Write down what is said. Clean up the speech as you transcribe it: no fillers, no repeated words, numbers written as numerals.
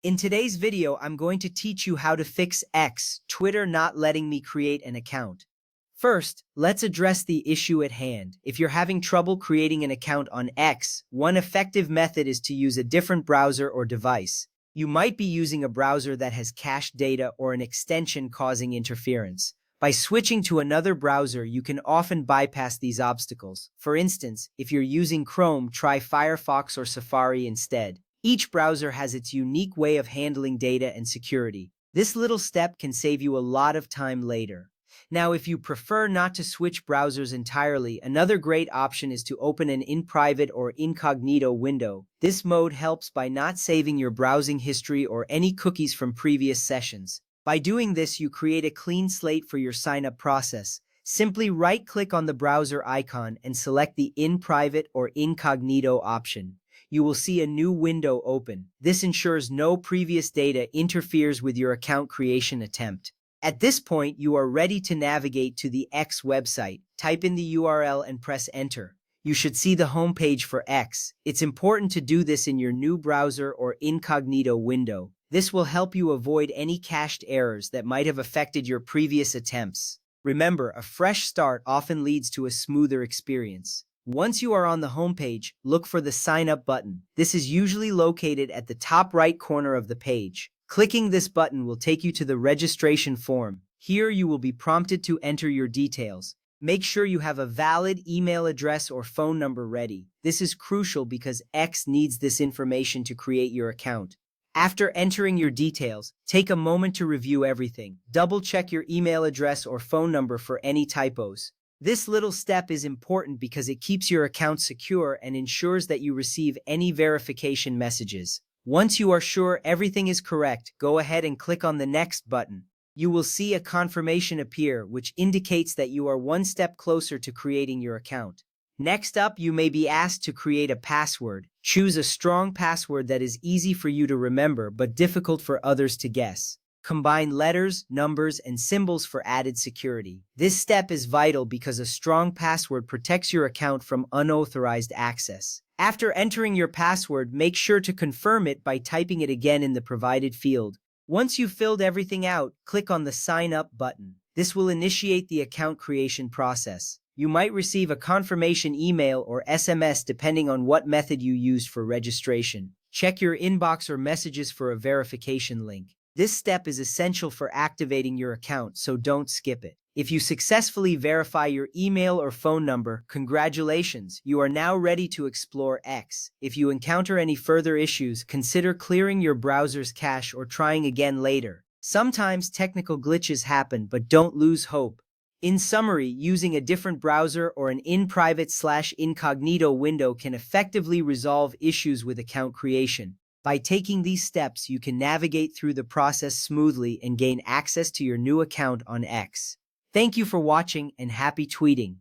In today's video, I'm going to teach you how to fix X, Twitter not letting me create an account. First, let's address the issue at hand. If you're having trouble creating an account on X, one effective method is to use a different browser or device. You might be using a browser that has cached data or an extension causing interference. By switching to another browser, you can often bypass these obstacles. For instance, if you're using Chrome, try Firefox or Safari instead. Each browser has its unique way of handling data and security. This little step can save you a lot of time later. Now, if you prefer not to switch browsers entirely, another great option is to open an in-private or incognito window. This mode helps by not saving your browsing history or any cookies from previous sessions. By doing this, you create a clean slate for your sign-up process. Simply right-click on the browser icon and select the in-private or incognito option. You will see a new window open. This ensures no previous data interferes with your account creation attempt. At this point, you are ready to navigate to the X website. Type in the URL and press enter. You should see the homepage for X. It's important to do this in your new browser or incognito window. This will help you avoid any cached errors that might have affected your previous attempts. Remember, a fresh start often leads to a smoother experience. Once you are on the homepage, look for the Sign Up button. This is usually located at the top right corner of the page. Clicking this button will take you to the registration form. Here you will be prompted to enter your details. Make sure you have a valid email address or phone number ready. This is crucial because X needs this information to create your account. After entering your details, take a moment to review everything. Double-check your email address or phone number for any typos. This little step is important because it keeps your account secure and ensures that you receive any verification messages. Once you are sure everything is correct, go ahead and click on the Next button. You will see a confirmation appear, which indicates that you are one step closer to creating your account. Next up, you may be asked to create a password. Choose a strong password that is easy for you to remember but difficult for others to guess. Combine letters, numbers, and symbols for added security. This step is vital because a strong password protects your account from unauthorized access. After entering your password, make sure to confirm it by typing it again in the provided field. Once you've filled everything out, click on the Sign Up button. This will initiate the account creation process. You might receive a confirmation email or SMS depending on what method you used for registration. Check your inbox or messages for a verification link. This step is essential for activating your account, so don't skip it. If you successfully verify your email or phone number, congratulations, you are now ready to explore X. If you encounter any further issues, consider clearing your browser's cache or trying again later. Sometimes technical glitches happen, but don't lose hope. In summary, using a different browser or an in-private/incognito window can effectively resolve issues with account creation. By taking these steps, you can navigate through the process smoothly and gain access to your new account on X. Thank you for watching and happy tweeting!